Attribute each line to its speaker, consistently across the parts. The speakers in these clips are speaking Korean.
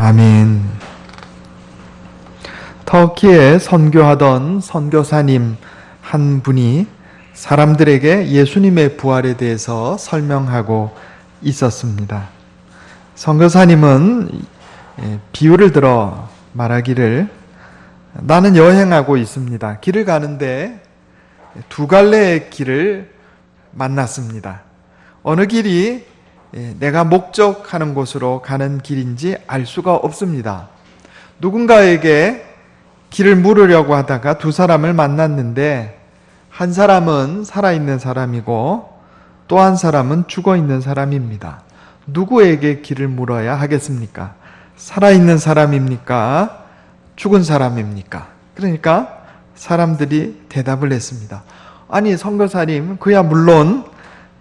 Speaker 1: 아멘. 터키에 선교하던 선교사님 한 분이 사람들에게 예수님의 부활에 대해서 설명하고 있었습니다. 선교사님은 비유를 들어 말하기를, 나는 여행하고 있습니다. 길을 가는데 두 갈래의 길을 만났습니다. 어느 길이 내가 목적하는 곳으로 가는 길인지 알 수가 없습니다. 누군가에게 길을 물으려고 하다가 두 사람을 만났는데, 한 사람은 살아있는 사람이고 또 한 사람은 죽어있는 사람입니다. 누구에게 길을 물어야 하겠습니까? 살아있는 사람입니까? 죽은 사람입니까? 그러니까 사람들이 대답을 했습니다. 아니, 선교사님, 그야 물론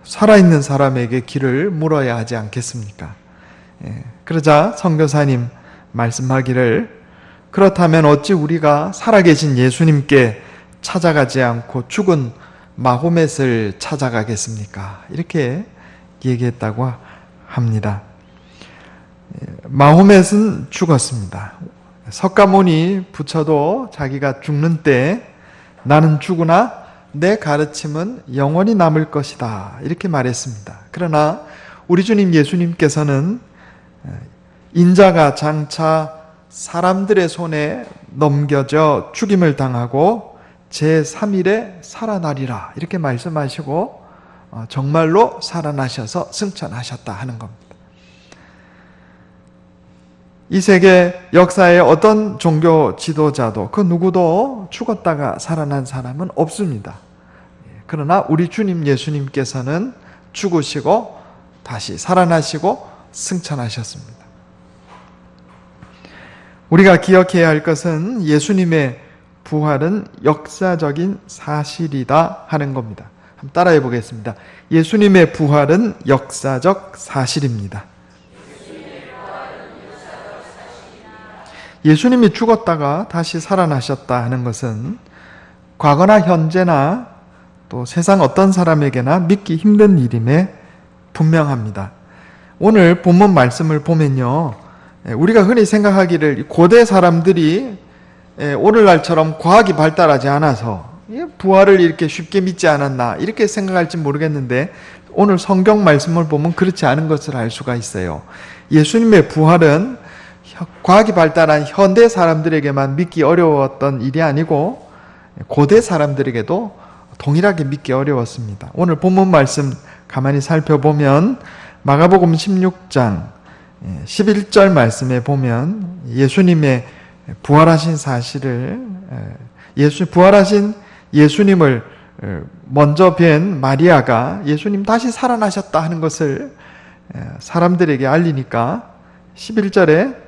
Speaker 1: 살아있는 사람에게 길을 물어야 하지 않겠습니까? 그러자 선교사님 말씀하기를, 그렇다면 어찌 우리가 살아계신 예수님께 찾아가지 않고 죽은 마호멧을 찾아가겠습니까? 이렇게 얘기했다고 합니다. 마호멧은 죽었습니다. 석가모니 부처도 자기가 죽는 때 나는 죽으나 내 가르침은 영원히 남을 것이다, 이렇게 말했습니다. 그러나 우리 주님 예수님께서는 인자가 장차 사람들의 손에 넘겨져 죽임을 당하고 제3일에 살아나리라, 이렇게 말씀하시고 정말로 살아나셔서 승천하셨다 하는 겁니다. 이 세계 역사의 어떤 종교 지도자도 그 누구도 죽었다가 살아난 사람은 없습니다. 그러나 우리 주님 예수님께서는 죽으시고 다시 살아나시고 승천하셨습니다. 우리가 기억해야 할 것은 예수님의 부활은 역사적인 사실이다 하는 겁니다. 한번 따라해 보겠습니다. 예수님의 부활은 역사적 사실입니다. 예수님이 죽었다가 다시 살아나셨다 하는 것은 과거나 현재나 또 세상 어떤 사람에게나 믿기 힘든 일임에 분명합니다. 오늘 본문 말씀을 보면요, 우리가 흔히 생각하기를 고대 사람들이 오늘날처럼 과학이 발달하지 않아서 부활을 이렇게 쉽게 믿지 않았나, 이렇게 생각할지 모르겠는데 오늘 성경 말씀을 보면 그렇지 않은 것을 알 수가 있어요. 예수님의 부활은 과학이 발달한 현대 사람들에게만 믿기 어려웠던 일이 아니고 고대 사람들에게도 동일하게 믿기 어려웠습니다. 오늘 본문 말씀 가만히 살펴보면 마가복음 16장 11절 말씀에 보면 예수님의 부활하신 사실을, 부활하신 예수님을 먼저 뵌 마리아가 예수님 다시 살아나셨다 하는 것을 사람들에게 알리니까 11절에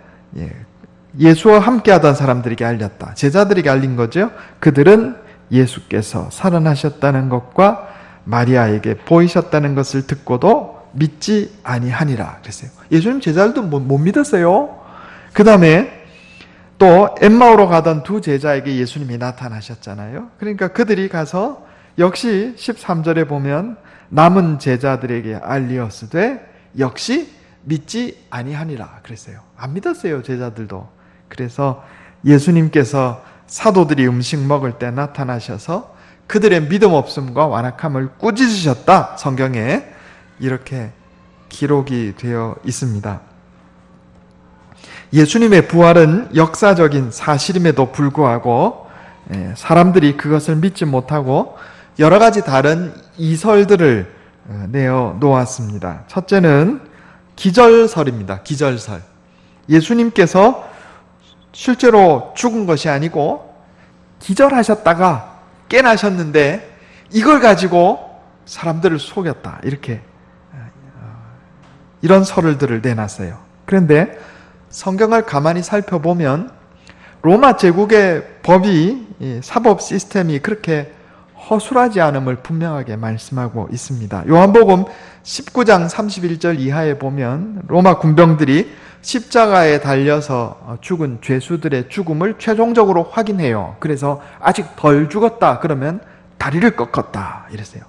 Speaker 1: 예수와 함께하던 사람들에게 알렸다, 제자들에게 알린 거죠. 그들은 예수께서 살아나셨다는 것과 마리아에게 보이셨다는 것을 듣고도 믿지 아니하니라 그랬어요. 예수님 제자들도 못 믿었어요. 그 다음에 또 엠마오로 가던 두 제자에게 예수님이 나타나셨잖아요. 그러니까 그들이 가서 역시 13절에 보면 남은 제자들에게 알리었으되 역시 믿지 아니하니라 그랬어요. 안 믿었어요, 제자들도. 그래서 예수님께서 사도들이 음식 먹을 때 나타나셔서 그들의 믿음 없음과 완악함을 꾸짖으셨다, 성경에 이렇게 기록이 되어 있습니다. 예수님의 부활은 역사적인 사실임에도 불구하고 사람들이 그것을 믿지 못하고 여러 가지 다른 이설들을 내어 놓았습니다. 첫째는 기절설입니다. 기절설. 예수님께서 실제로 죽은 것이 아니고 기절하셨다가 깨나셨는데 이걸 가지고 사람들을 속였다, 이렇게 이런 설들을 내놨어요. 그런데 성경을 가만히 살펴보면 로마 제국의 법이, 사법 시스템이 그렇게 허술하지 않음을 분명하게 말씀하고 있습니다. 요한복음 19장 31절 이하에 보면 로마 군병들이 십자가에 달려서 죽은 죄수들의 죽음을 최종적으로 확인해요. 그래서 아직 덜 죽었다 그러면 다리를 꺾었다 이랬어요.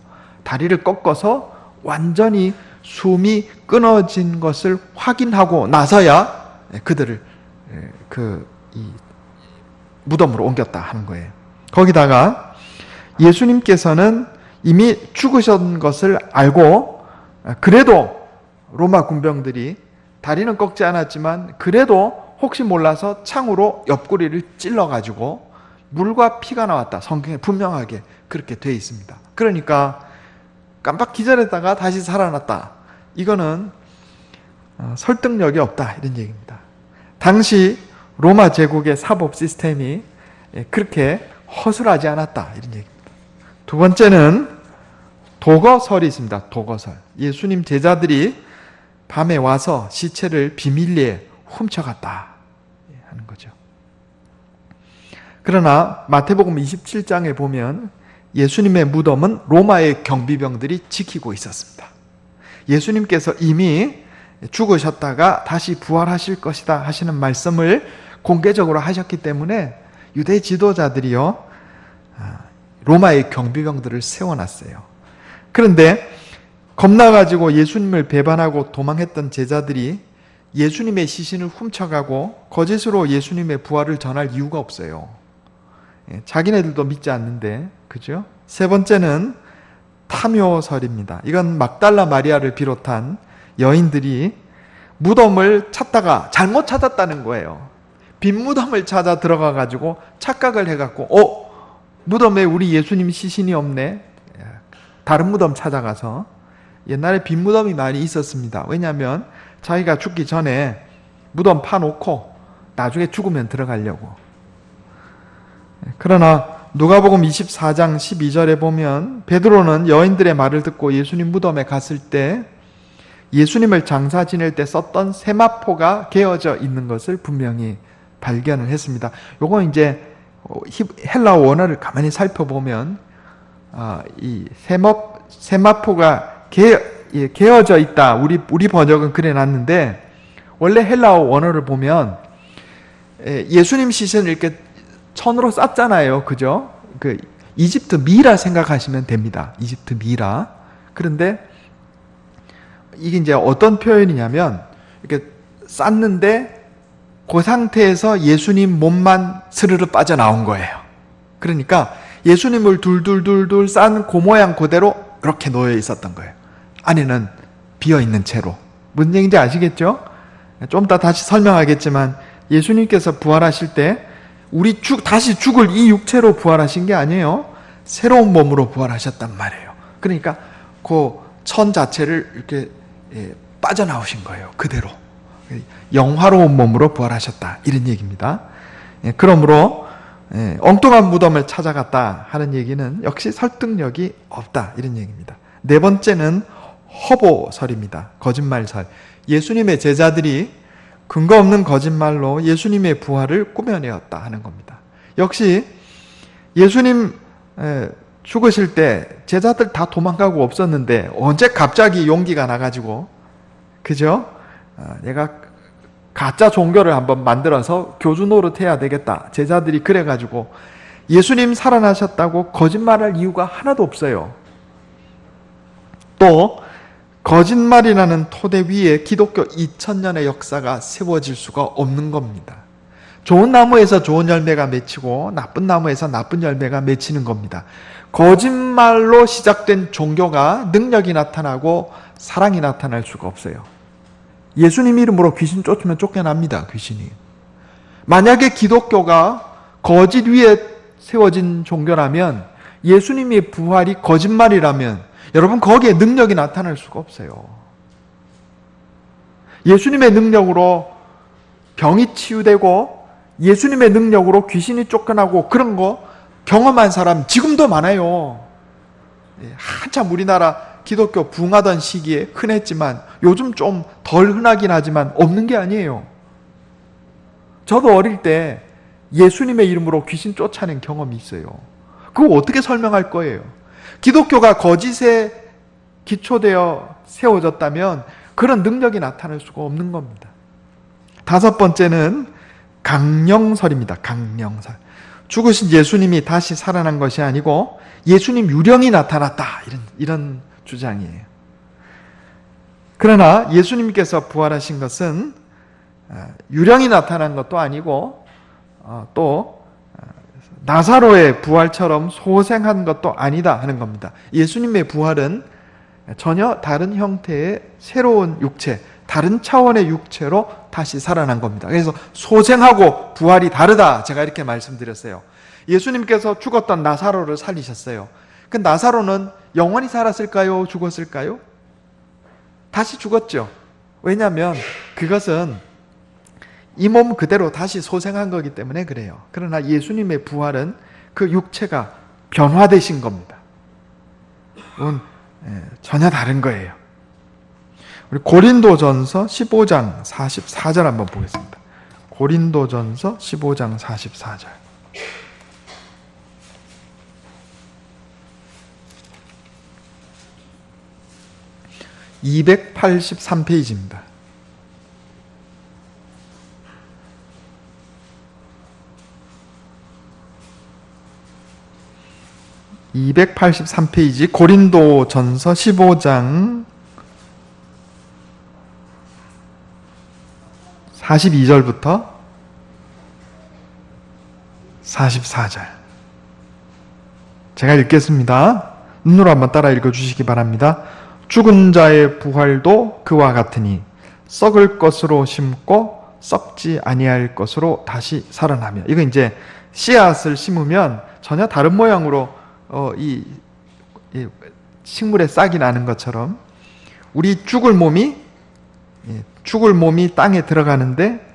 Speaker 1: 다리를 꺾어서 완전히 숨이 끊어진 것을 확인하고 나서야 그들을 이 무덤으로 옮겼다 하는 거예요. 거기다가 예수님께서는 이미 죽으신 것을 알고 그래도 로마 군병들이 다리는 꺾지 않았지만 그래도 혹시 몰라서 창으로 옆구리를 찔러가지고 물과 피가 나왔다. 성경에 분명하게 그렇게 되어 있습니다. 그러니까 깜빡 기절했다가 다시 살아났다. 이거는 설득력이 없다. 이런 얘기입니다. 당시 로마 제국의 사법 시스템이 그렇게 허술하지 않았다. 이런 얘기입니다. 두 번째는 도거설이 있습니다. 도거설. 예수님 제자들이 밤에 와서 시체를 비밀리에 훔쳐갔다 하는 거죠. 그러나 마태복음 27장에 보면 예수님의 무덤은 로마의 경비병들이 지키고 있었습니다. 예수님께서 이미 죽으셨다가 다시 부활하실 것이다 하시는 말씀을 공개적으로 하셨기 때문에 유대 지도자들이요 로마의 경비병들을 세워놨어요. 그런데 겁나가지고 예수님을 배반하고 도망했던 제자들이 예수님의 시신을 훔쳐가고 거짓으로 예수님의 부활을 전할 이유가 없어요. 자기네들도 믿지 않는데, 그죠? 세 번째는 탐요설입니다. 이건 막달라 마리아를 비롯한 여인들이 무덤을 찾다가 잘못 찾았다는 거예요. 빈 무덤을 찾아 들어가가지고 착각을 해갖고, 무덤에 우리 예수님 시신이 없네. 다른 무덤 찾아가서 옛날에 빈 무덤이 많이 있었습니다. 왜냐하면 자기가 죽기 전에 무덤 파놓고 나중에 죽으면 들어가려고. 그러나 누가복음 24장 12절에 보면 베드로는 여인들의 말을 듣고 예수님 무덤에 갔을 때 예수님을 장사 지낼 때 썼던 세마포가 개어져 있는 것을 분명히 발견을 했습니다. 요건 이제 헬라어 원어를 가만히 살펴보면 이 세마포가 개어져 있다. 우리 번역은 그래놨는데 원래 헬라어 원어를 보면 예수님 시신을 이렇게 천으로 쌌잖아요. 그죠? 이집트 미라 생각하시면 됩니다. 이집트 미라. 그런데 이게 이제 어떤 표현이냐면 이렇게 쌌는데 그 상태에서 예수님 몸만 스르르 빠져나온 거예요. 그러니까 예수님을 둘둘둘둘 싼 그 모양 그대로 이렇게 놓여 있었던 거예요. 안에는 비어있는 채로. 무슨 얘기인지 아시겠죠? 좀 이따 다시 설명하겠지만 예수님께서 부활하실 때 우리 다시 죽을 이 육체로 부활하신 게 아니에요. 새로운 몸으로 부활하셨단 말이에요. 그러니까 그 천 자체를 이렇게 빠져나오신 거예요. 그대로. 영화로운 몸으로 부활하셨다. 이런 얘기입니다. 그러므로 엉뚱한 무덤을 찾아갔다 하는 얘기는 역시 설득력이 없다. 이런 얘기입니다. 네 번째는 허보설입니다. 거짓말설. 예수님의 제자들이 근거 없는 거짓말로 예수님의 부활을 꾸며내었다 하는 겁니다. 역시 예수님 죽으실 때 제자들 다 도망가고 없었는데 언제 갑자기 용기가 나가지고 그죠? 내가 가짜 종교를 한번 만들어서 교주 노릇해야 되겠다. 제자들이 그래가지고 예수님 살아나셨다고 거짓말할 이유가 하나도 없어요. 또 거짓말이라는 토대 위에 기독교 2000년의 역사가 세워질 수가 없는 겁니다. 좋은 나무에서 좋은 열매가 맺히고 나쁜 나무에서 나쁜 열매가 맺히는 겁니다. 거짓말로 시작된 종교가 능력이 나타나고 사랑이 나타날 수가 없어요. 예수님 이름으로 귀신 쫓으면 쫓겨납니다. 귀신이. 만약에 기독교가 거짓 위에 세워진 종교라면 예수님의 부활이 거짓말이라면 여러분 거기에 능력이 나타날 수가 없어요. 예수님의 능력으로 병이 치유되고 예수님의 능력으로 귀신이 쫓겨나고 그런 거 경험한 사람 지금도 많아요. 한참 우리나라 기독교 부흥하던 시기에 흔했지만 요즘 좀 덜 흔하긴 하지만 없는 게 아니에요. 저도 어릴 때 예수님의 이름으로 귀신 쫓아낸 경험이 있어요. 그거 어떻게 설명할 거예요? 기독교가 거짓에 기초되어 세워졌다면 그런 능력이 나타날 수가 없는 겁니다. 다섯 번째는 강령설입니다. 강령설. 죽으신 예수님이 다시 살아난 것이 아니고 예수님 유령이 나타났다. 이런 주장이에요. 그러나 예수님께서 부활하신 것은 유령이 나타난 것도 아니고 또 나사로의 부활처럼 소생한 것도 아니다 하는 겁니다. 예수님의 부활은 전혀 다른 형태의 새로운 육체, 다른 차원의 육체로 다시 살아난 겁니다. 그래서 소생하고 부활이 다르다, 제가 이렇게 말씀드렸어요. 예수님께서 죽었던 나사로를 살리셨어요. 그 나사로는 영원히 살았을까요? 죽었을까요? 다시 죽었죠. 왜냐하면 그것은 이 몸 그대로 다시 소생한 거기 때문에 그래요. 그러나 예수님의 부활은 그 육체가 변화되신 겁니다. 전혀 다른 거예요. 우리 고린도전서 15장 44절 한번 보겠습니다. 고린도전서 15장 44절. 283페이지입니다. (283페이지) 고린도전서 15장 42절부터 44절. 제가 읽겠습니다. 눈으로 한번 따라 읽어주시기 바랍니다. 죽은 자의 부활도 그와 같으니 썩을 것으로 심고 썩지 아니할 것으로 다시 살아나며. 이거 이제 씨앗을 심으면 전혀 다른 모양으로 이 식물에 싹이 나는 것처럼 우리 죽을 몸이 땅에 들어가는데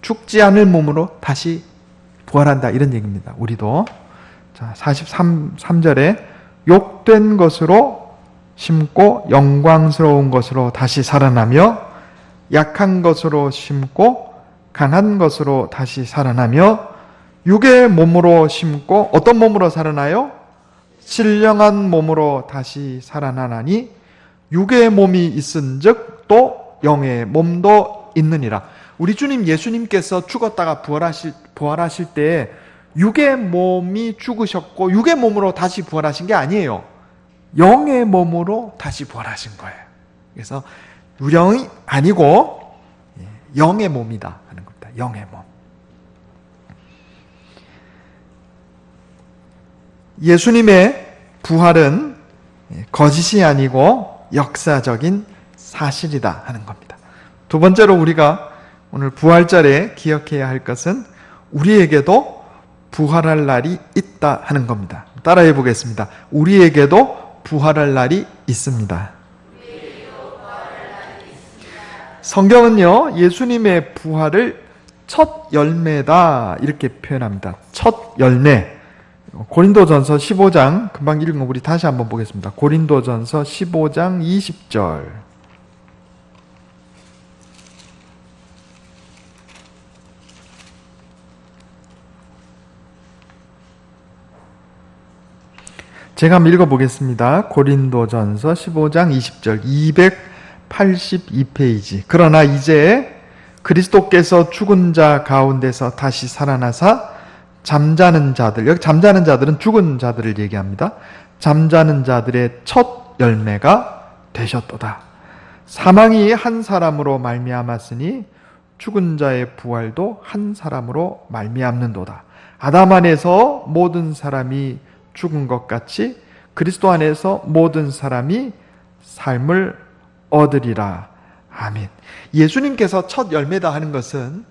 Speaker 1: 죽지 않을 몸으로 다시 부활한다, 이런 얘기입니다. 우리도. 자, 43절에 욕된 것으로 심고 영광스러운 것으로 다시 살아나며 약한 것으로 심고 강한 것으로 다시 살아나며 육의 몸으로 심고 어떤 몸으로 살아나요? 신령한 몸으로 다시 살아나나니 육의 몸이 있은즉 또 영의 몸도 있느니라. 우리 주님 예수님께서 죽었다가 부활하실 때 육의 몸이 죽으셨고 육의 몸으로 다시 부활하신 게 아니에요. 영의 몸으로 다시 부활하신 거예요. 그래서 유령이 아니고 영의 몸이다 하는 겁니다. 영의 몸. 예수님의 부활은 거짓이 아니고 역사적인 사실이다 하는 겁니다. 두 번째로 우리가 오늘 부활절에 기억해야 할 것은 우리에게도 부활할 날이 있다 하는 겁니다. 따라해 보겠습니다. 우리에게도 부활할 날이 있습니다. 성경은요, 예수님의 부활을 첫 열매다 이렇게 표현합니다. 첫 열매. 고린도전서 15장 금방 읽은 거 우리 다시 한번 보겠습니다. 고린도전서 15장 20절. 제가 한번 읽어보겠습니다. 고린도전서 15장 20절 282페이지. 그러나 이제 그리스도께서 죽은 자 가운데서 다시 살아나사 잠자는 자들, 여기 잠자는 자들은 죽은 자들을 얘기합니다. 잠자는 자들의 첫 열매가 되셨도다. 사망이 한 사람으로 말미암았으니 죽은 자의 부활도 한 사람으로 말미암는도다. 아담 안에서 모든 사람이 죽은 것 같이 그리스도 안에서 모든 사람이 삶을 얻으리라. 아멘. 예수님께서 첫 열매다 하는 것은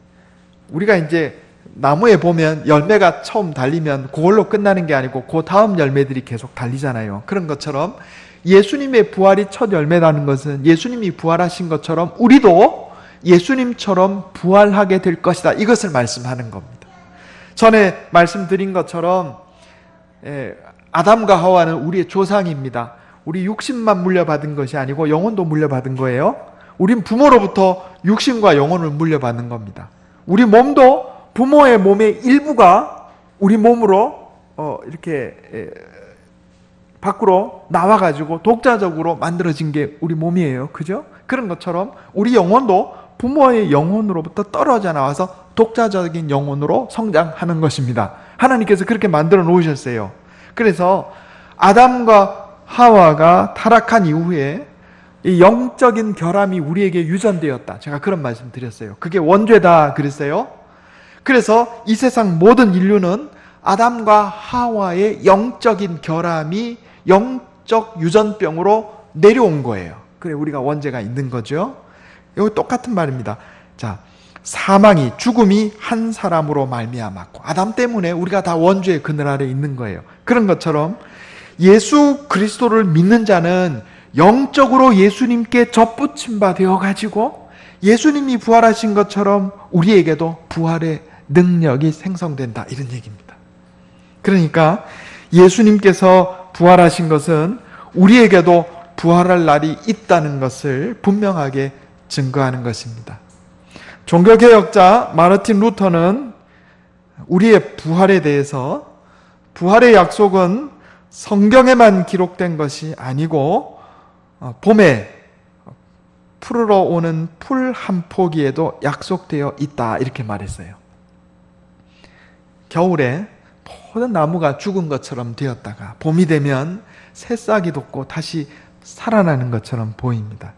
Speaker 1: 우리가 이제 나무에 보면 열매가 처음 달리면 그걸로 끝나는 게 아니고 그 다음 열매들이 계속 달리잖아요. 그런 것처럼 예수님의 부활이 첫 열매라는 것은 예수님이 부활하신 것처럼 우리도 예수님처럼 부활하게 될 것이다, 이것을 말씀하는 겁니다. 전에 말씀드린 것처럼 아담과 하와는 우리의 조상입니다. 우리 육신만 물려받은 것이 아니고 영혼도 물려받은 거예요. 우린 부모로부터 육신과 영혼을 물려받는 겁니다. 우리 몸도 부모의 몸의 일부가 우리 몸으로 이렇게 밖으로 나와가지고 독자적으로 만들어진 게 우리 몸이에요. 그죠? 그런 것처럼 우리 영혼도 부모의 영혼으로부터 떨어져 나와서 독자적인 영혼으로 성장하는 것입니다. 하나님께서 그렇게 만들어 놓으셨어요. 그래서 아담과 하와가 타락한 이후에 이 영적인 결함이 우리에게 유전되었다. 제가 그런 말씀 드렸어요. 그게 원죄다 그랬어요. 그래서 이 세상 모든 인류는 아담과 하와의 영적인 결함이 영적 유전병으로 내려온 거예요. 그래 우리가 원죄가 있는 거죠. 이거 똑같은 말입니다. 자, 사망이, 죽음이 한 사람으로 말미암았고 아담 때문에 우리가 다 원죄의 그늘 아래 있는 거예요. 그런 것처럼 예수 그리스도를 믿는 자는 영적으로 예수님께 접붙임 바 되어가지고 예수님이 부활하신 것처럼 우리에게도 부활의 능력이 생성된다, 이런 얘기입니다. 그러니까 예수님께서 부활하신 것은 우리에게도 부활할 날이 있다는 것을 분명하게 증거하는 것입니다. 종교개혁자 마르틴 루터는 우리의 부활에 대해서 부활의 약속은 성경에만 기록된 것이 아니고 봄에 푸르러 오는 풀 한 포기에도 약속되어 있다, 이렇게 말했어요. 겨울에 모든 나무가 죽은 것처럼 되었다가 봄이 되면 새싹이 돋고 다시 살아나는 것처럼 보입니다.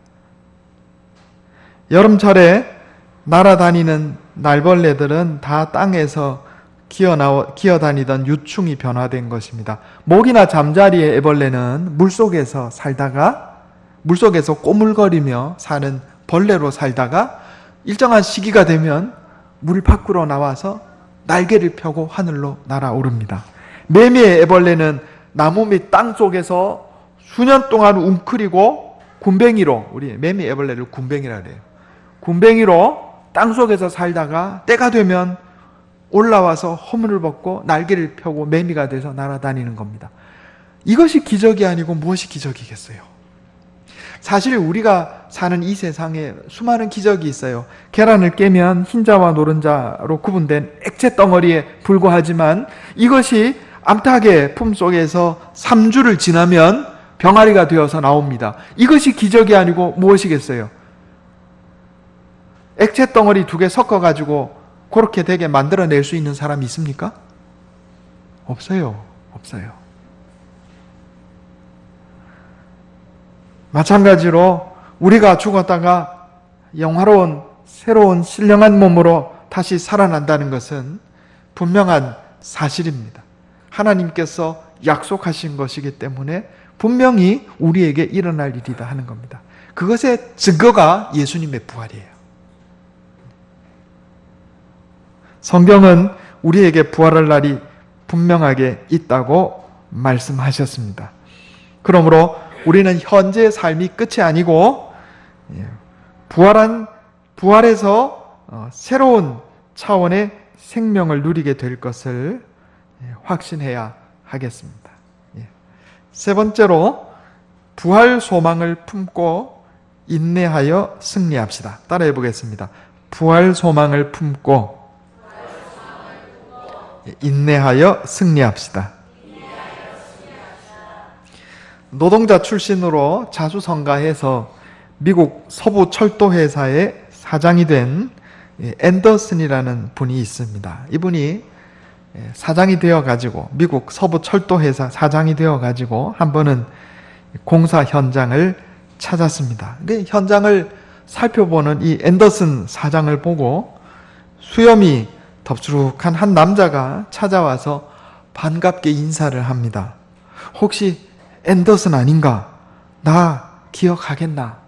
Speaker 1: 여름철에 날아다니는 날벌레들은 다 땅에서 기어다니던 유충이 변화된 것입니다. 모기나 잠자리의 애벌레는 물속에서 살다가 물속에서 꼬물거리며 사는 벌레로 살다가 일정한 시기가 되면 물 밖으로 나와서 날개를 펴고 하늘로 날아오릅니다. 매미의 애벌레는 나무 및 땅 속에서 수년 동안 웅크리고 굼벵이로, 우리 매미 애벌레를 굼벵이라 그래요. 굼벵이로 땅 속에서 살다가 때가 되면 올라와서 허물을 벗고 날개를 펴고 매미가 돼서 날아다니는 겁니다. 이것이 기적이 아니고 무엇이 기적이겠어요? 사실 우리가 사는 이 세상에 수많은 기적이 있어요. 계란을 깨면 흰자와 노른자로 구분된 액체 덩어리에 불과하지만 이것이 암탉의 품속에서 3주를 지나면 병아리가 되어서 나옵니다. 이것이 기적이 아니고 무엇이겠어요? 액체 덩어리 2개 섞어가지고 그렇게 되게 만들어낼 수 있는 사람이 있습니까? 없어요. 없어요. 마찬가지로 우리가 죽었다가 영화로운 새로운 신령한 몸으로 다시 살아난다는 것은 분명한 사실입니다. 하나님께서 약속하신 것이기 때문에 분명히 우리에게 일어날 일이다 하는 겁니다. 그것의 증거가 예수님의 부활이에요. 성경은 우리에게 부활할 날이 분명하게 있다고 말씀하셨습니다. 그러므로 우리는 현재의 삶이 끝이 아니고 부활해서 새로운 차원의 생명을 누리게 될 것을 확신해야 하겠습니다. 세 번째로 부활 소망을 품고 인내하여 승리합시다. 따라해 보겠습니다. 부활 소망을 품고 인내하여 승리합시다. 노동자 출신으로 자수성가해서 미국 서부 철도 회사의 사장이 된 앤더슨이라는 분이 있습니다. 이분이 사장이 되어가지고 미국 서부 철도 회사 사장이 되어가지고 한 번은 공사 현장을 찾았습니다. 현장을 살펴보는 이 앤더슨 사장을 보고 수염이 덥수룩한 한 남자가 찾아와서 반갑게 인사를 합니다. 혹시 앤더슨 아닌가? 나 기억하겠나?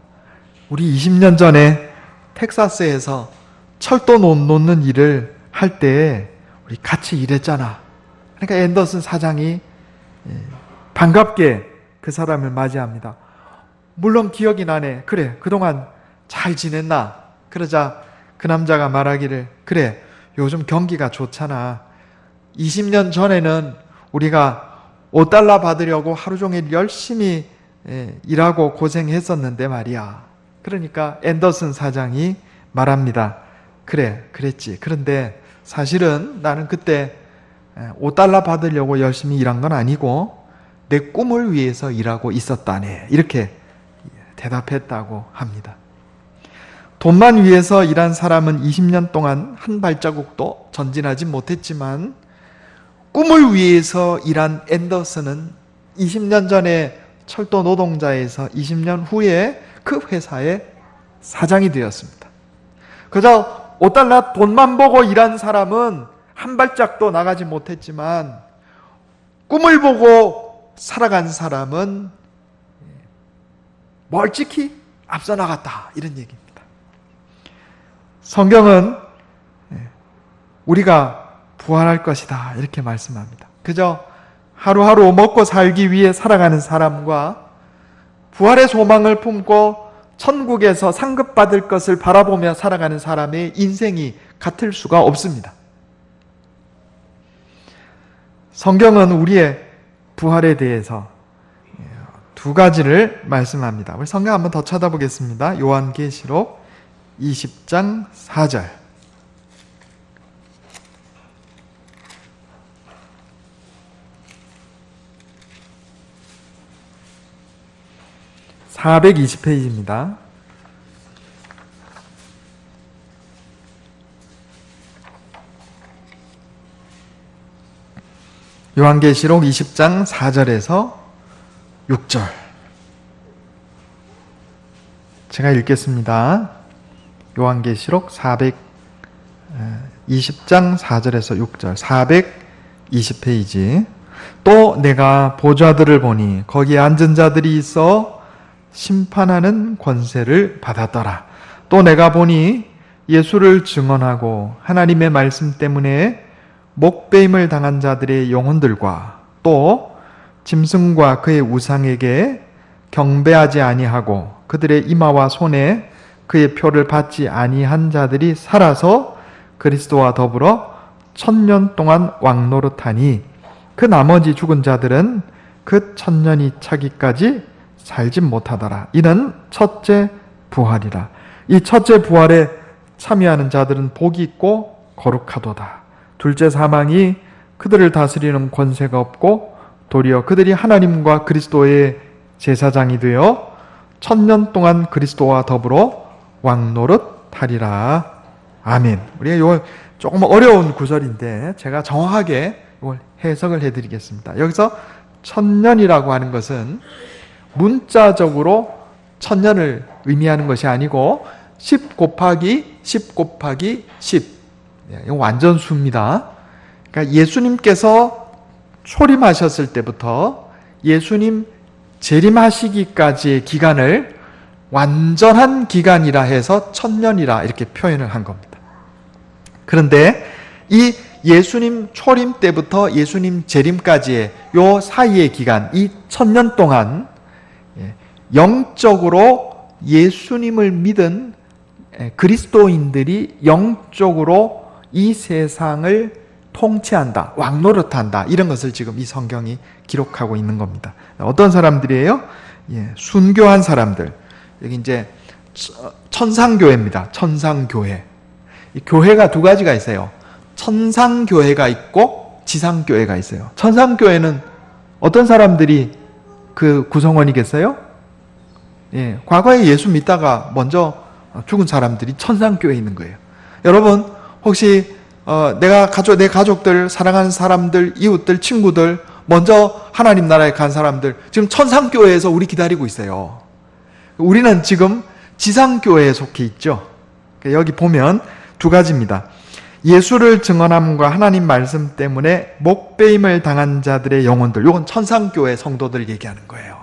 Speaker 1: 우리 20년 전에 텍사스에서 철도 놓는 일을 할 때 우리 같이 일했잖아. 그러니까 앤더슨 사장이 반갑게 그 사람을 맞이합니다. 물론 기억이 나네. 그래, 그동안 잘 지냈나? 그러자 그 남자가 말하기를, 그래, 요즘 경기가 좋잖아. 20년 전에는 우리가 $5 받으려고 하루 종일 열심히 일하고 고생했었는데 말이야. 그러니까 앤더슨 사장이 말합니다. 그래, 그랬지. 그런데 사실은 나는 그때 $5 받으려고 열심히 일한 건 아니고 내 꿈을 위해서 일하고 있었다네. 이렇게 대답했다고 합니다. 돈만 위해서 일한 사람은 20년 동안 한 발자국도 전진하지 못했지만 꿈을 위해서 일한 앤더슨은 20년 전에 철도 노동자에서 20년 후에 그 회사의 사장이 되었습니다. 그저 5달러 돈만 보고 일한 사람은 한 발짝도 나가지 못했지만 꿈을 보고 살아간 사람은 멀찍이 앞서 나갔다, 이런 얘기입니다. 성경은 우리가 부활할 것이다, 이렇게 말씀합니다. 그저 하루하루 먹고 살기 위해 살아가는 사람과 부활의 소망을 품고 천국에서 상급받을 것을 바라보며 살아가는 사람의 인생이 같을 수가 없습니다. 성경은 우리의 부활에 대해서 두 가지를 말씀합니다. 우리 성경 한번 더 쳐다보겠습니다. 요한계시록 20장 4절. (420페이지입니다) 요한계시록 20장 4절에서 6절. 제가 읽겠습니다. 요한계시록 20장 4절에서 6절, 420페이지. 또 내가 보좌들을 보니 거기에 앉은 자들이 있어 심판하는 권세를 받았더라. 또 내가 보니 예수를 증언하고 하나님의 말씀 때문에 목배임을 당한 자들의 영혼들과 또 짐승과 그의 우상에게 경배하지 아니하고 그들의 이마와 손에 그의 표를 받지 아니한 자들이 살아서 그리스도와 더불어 1000년 동안 왕노릇하니 그 나머지 죽은 자들은 그 1000년이 차기까지 살지 못하더라. 이는 첫째 부활이라. 이 첫째 부활에 참여하는 자들은 복이 있고 거룩하도다. 둘째 사망이 그들을 다스리는 권세가 없고 도리어 그들이 하나님과 그리스도의 제사장이 되어 1000년 동안 그리스도와 더불어 왕노릇하리라. 아멘. 우리가 이거 조금 어려운 구절인데 제가 정확하게 이걸 해석을 해드리겠습니다. 여기서 1000년이라고 하는 것은 문자적으로 1000년을 의미하는 것이 아니고 10 곱하기 10 곱하기 10. 이거 완전수입니다. 그러니까 예수님께서 초림하셨을 때부터 예수님 재림하시기까지의 기간을 완전한 기간이라 해서 1000년이라 이렇게 표현을 한 겁니다. 그런데 이 예수님 초림 때부터 예수님 재림까지의 요 사이의 기간, 이 1000년 동안 영적으로 예수님을 믿은 그리스도인들이 영적으로 이 세상을 통치한다, 왕노릇한다, 이런 것을 지금 이 성경이 기록하고 있는 겁니다. 어떤 사람들이에요? 순교한 사람들. 여기 이제 천상교회입니다. 천상교회. 이 교회가 두 가지가 있어요. 천상교회가 있고 지상교회가 있어요. 천상교회는 어떤 사람들이 그 구성원이겠어요? 과거에 예수 믿다가 먼저 죽은 사람들이 천상교회에 있는 거예요. 여러분 혹시 내 가족들, 사랑하는 사람들, 이웃들, 친구들, 먼저 하나님 나라에 간 사람들 지금 천상교회에서 우리 기다리고 있어요. 우리는 지금 지상교회에 속해 있죠. 여기 보면 두 가지입니다. 예수를 증언함과 하나님 말씀 때문에 목배임을 당한 자들의 영혼들, 이건 천상교회 성도들 얘기하는 거예요.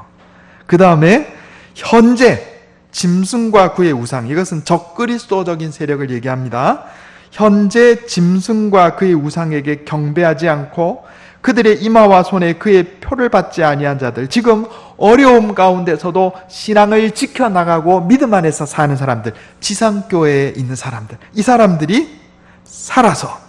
Speaker 1: 그 다음에 현재 짐승과 그의 우상, 이것은 적그리스도적인 세력을 얘기합니다. 현재 짐승과 그의 우상에게 경배하지 않고 그들의 이마와 손에 그의 표를 받지 아니한 자들, 지금 어려움 가운데서도 신앙을 지켜나가고 믿음 안에서 사는 사람들, 지상교회에 있는 사람들, 이 사람들이 살아서,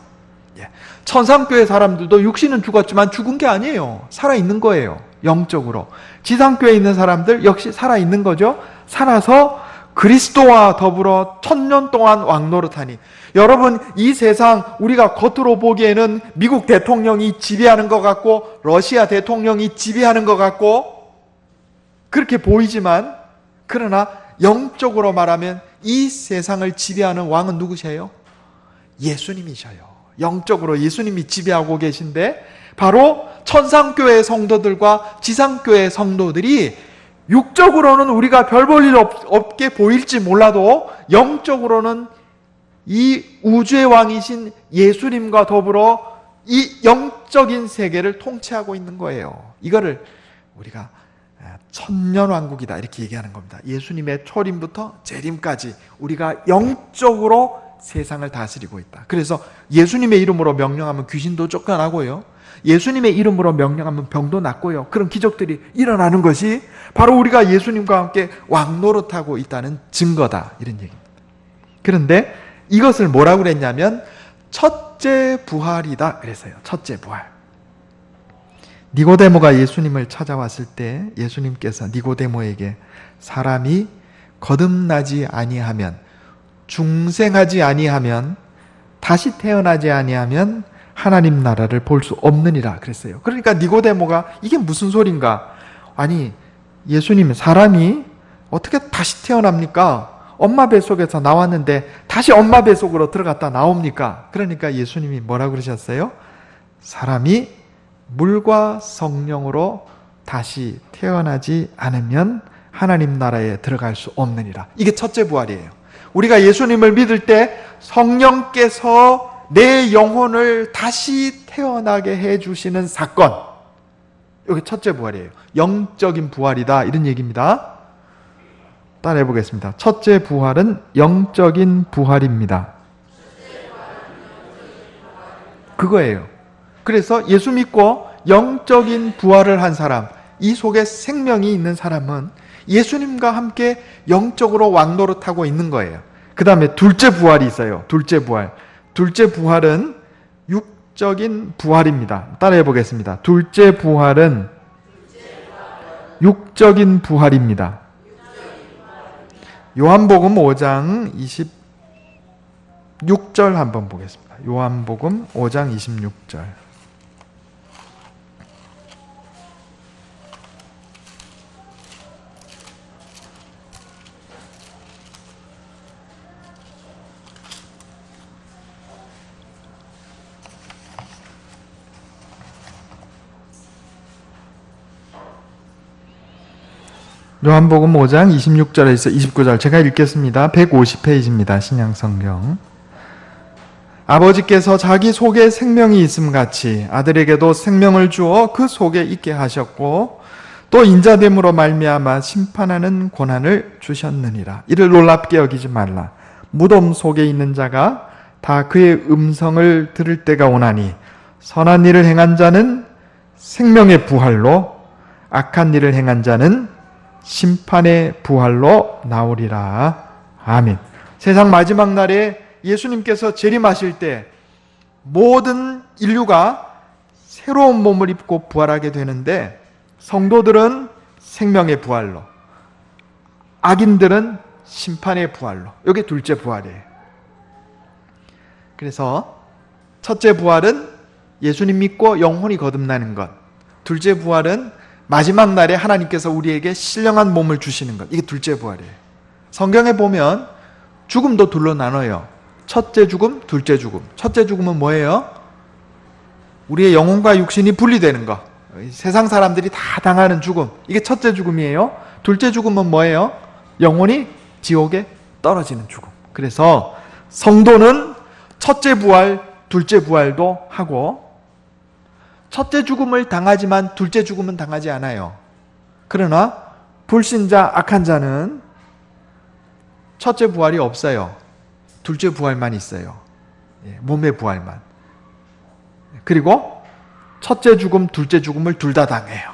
Speaker 1: 천상교회 사람들도 육신은 죽었지만 죽은 게 아니에요. 살아있는 거예요. 영적으로. 지상교회에 있는 사람들 역시 살아있는 거죠. 살아서 그리스도와 더불어 1000년 동안 왕노릇하니. 여러분, 이 세상 우리가 겉으로 보기에는 미국 대통령이 지배하는 것 같고 러시아 대통령이 지배하는 것 같고 그렇게 보이지만, 그러나 영적으로 말하면 이 세상을 지배하는 왕은 누구세요? 예수님이셔요. 영적으로 예수님이 지배하고 계신데, 바로 천상교회 성도들과 지상교회 성도들이 육적으로는 우리가 별 볼 일 없게 보일지 몰라도 영적으로는 이 우주의 왕이신 예수님과 더불어 이 영적인 세계를 통치하고 있는 거예요. 이거를 우리가 천년왕국이다 이렇게 얘기하는 겁니다. 예수님의 초림부터 재림까지 우리가 영적으로 세상을 다스리고 있다. 그래서 예수님의 이름으로 명령하면 귀신도 쫓겨나고요, 예수님의 이름으로 명령하면 병도 낫고요, 그런 기적들이 일어나는 것이 바로 우리가 예수님과 함께 왕노릇하고 있다는 증거다, 이런 얘기입니다. 그런데 이것을 뭐라고 그랬냐면 첫째 부활이다 그랬어요. 첫째 부활. 니고데모가 예수님을 찾아왔을 때 예수님께서 니고데모에게 사람이 거듭나지 아니하면, 중생하지 아니하면, 다시 태어나지 아니하면 하나님 나라를 볼 수 없느니라 그랬어요. 그러니까 니고데모가 이게 무슨 소린가? 아니, 예수님, 사람이 어떻게 다시 태어납니까? 엄마 뱃속에서 나왔는데 다시 엄마 뱃속으로 들어갔다 나옵니까? 그러니까 예수님이 뭐라고 그러셨어요? 사람이 물과 성령으로 다시 태어나지 않으면 하나님 나라에 들어갈 수 없느니라. 이게 첫째 부활이에요. 우리가 예수님을 믿을 때 성령께서 내 영혼을 다시 태어나게 해주시는 사건, 이게 첫째 부활이에요. 영적인 부활이다, 이런 얘기입니다. 따라해 보겠습니다. 첫째 부활은 영적인 부활입니다. 그거예요. 그래서 예수 믿고 영적인 부활을 한 사람, 이 속에 생명이 있는 사람은 예수님과 함께 영적으로 왕노릇하고 있는 거예요. 그 다음에 둘째 부활이 있어요. 둘째 부활. 둘째 부활은 육적인 부활입니다. 따라해 보겠습니다. 둘째 부활은 육적인 부활입니다. 요한복음 5장 26절 한번 보겠습니다. 요한복음 5장 26절. 요한복음 5장 26절에서 29절 제가 읽겠습니다. 150페이지입니다. 신약성경. 아버지께서 자기 속에 생명이 있음 같이 아들에게도 생명을 주어 그 속에 있게 하셨고 또 인자됨으로 말미암아 심판하는 권한을 주셨느니라. 이를 놀랍게 여기지 말라. 무덤 속에 있는 자가 다 그의 음성을 들을 때가 오나니 선한 일을 행한 자는 생명의 부활로, 악한 일을 행한 자는 심판의 부활로 나오리라. 아멘. 세상 마지막 날에 예수님께서 재림하실 때 모든 인류가 새로운 몸을 입고 부활하게 되는데, 성도들은 생명의 부활로, 악인들은 심판의 부활로. 이게 둘째 부활이에요. 그래서 첫째 부활은 예수님 믿고 영혼이 거듭나는 것, 둘째 부활은 마지막 날에 하나님께서 우리에게 신령한 몸을 주시는 것, 이게 둘째 부활이에요. 성경에 보면 죽음도 둘로 나눠요. 첫째 죽음, 둘째 죽음. 첫째 죽음은 뭐예요? 우리의 영혼과 육신이 분리되는 것, 세상 사람들이 다 당하는 죽음, 이게 첫째 죽음이에요. 둘째 죽음은 뭐예요? 영혼이 지옥에 떨어지는 죽음. 그래서 성도는 첫째 부활, 둘째 부활도 하고, 첫째 죽음을 당하지만 둘째 죽음은 당하지 않아요. 그러나 불신자, 악한 자는 첫째 부활이 없어요. 둘째 부활만 있어요. 몸의 부활만. 그리고 첫째 죽음, 둘째 죽음을 둘 다 당해요.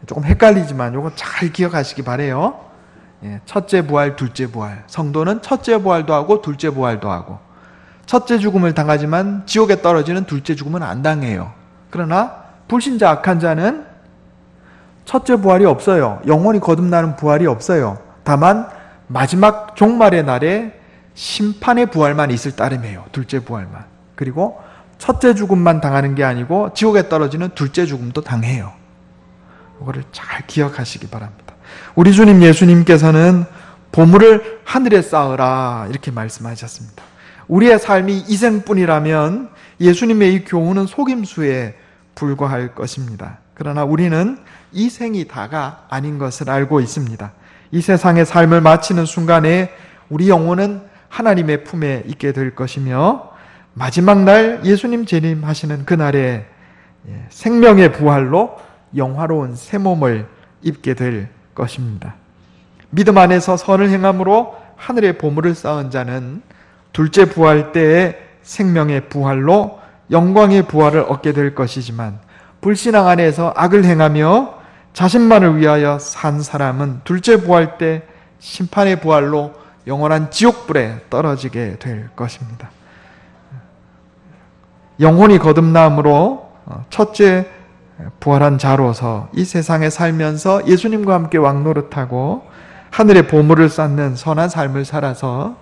Speaker 1: 조금 헷갈리지만 이거 잘 기억하시기 바래요. 첫째 부활, 둘째 부활. 성도는 첫째 부활도 하고 둘째 부활도 하고, 첫째 죽음을 당하지만 지옥에 떨어지는 둘째 죽음은 안 당해요. 그러나 불신자, 악한 자는 첫째 부활이 없어요. 영혼이 거듭나는 부활이 없어요. 다만 마지막 종말의 날에 심판의 부활만 있을 따름이에요. 둘째 부활만. 그리고 첫째 죽음만 당하는 게 아니고 지옥에 떨어지는 둘째 죽음도 당해요. 이거를 잘 기억하시기 바랍니다. 우리 주님 예수님께서는 보물을 하늘에 쌓으라 이렇게 말씀하셨습니다. 우리의 삶이 이생뿐이라면 예수님의 이 교훈은 속임수에 불과할 것입니다. 그러나 우리는 이 생이 다가 아닌 것을 알고 있습니다. 이 세상의 삶을 마치는 순간에 우리 영혼은 하나님의 품에 있게 될 것이며 마지막 날 예수님 재림하시는 그날에 생명의 부활로 영화로운 새 몸을 입게 될 것입니다. 믿음 안에서 선을 행함으로 하늘의 보물을 쌓은 자는 둘째 부활 때의 생명의 부활로 영광의 부활을 얻게 될 것이지만 불신앙 안에서 악을 행하며 자신만을 위하여 산 사람은 둘째 부활 때 심판의 부활로 영원한 지옥불에 떨어지게 될 것입니다. 영혼이 거듭남으로 첫째 부활한 자로서 이 세상에 살면서 예수님과 함께 왕노릇하고 하늘의 보물을 쌓는 선한 삶을 살아서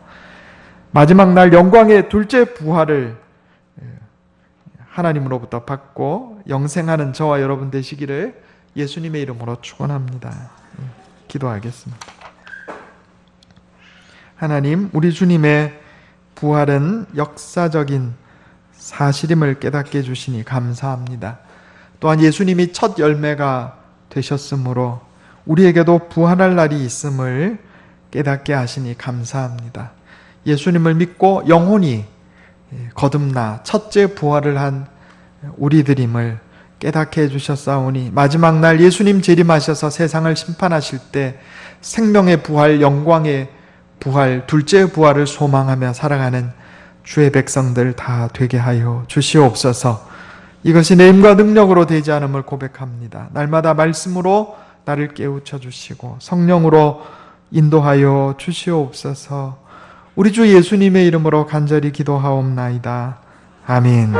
Speaker 1: 마지막 날 영광의 둘째 부활을 하나님으로부터 받고 영생하는 저와 여러분 되시기를 예수님의 이름으로 축원합니다. 기도하겠습니다. 하나님, 우리 주님의 부활은 역사적인 사실임을 깨닫게 해주시니 감사합니다. 또한 예수님이 첫 열매가 되셨으므로 우리에게도 부활할 날이 있음을 깨닫게 하시니 감사합니다. 예수님을 믿고 영혼이 거듭나 첫째 부활을 한 우리들임을 깨닫게 해주셨사오니 마지막 날 예수님 재림하셔서 세상을 심판하실 때 생명의 부활, 영광의 부활, 둘째 부활을 소망하며 살아가는 주의 백성들 다 되게 하여 주시옵소서. 이것이 내 힘과 능력으로 되지 않음을 고백합니다. 날마다 말씀으로 나를 깨우쳐 주시고 성령으로 인도하여 주시옵소서. 우리 주 예수님의 이름으로 간절히 기도하옵나이다. 아멘.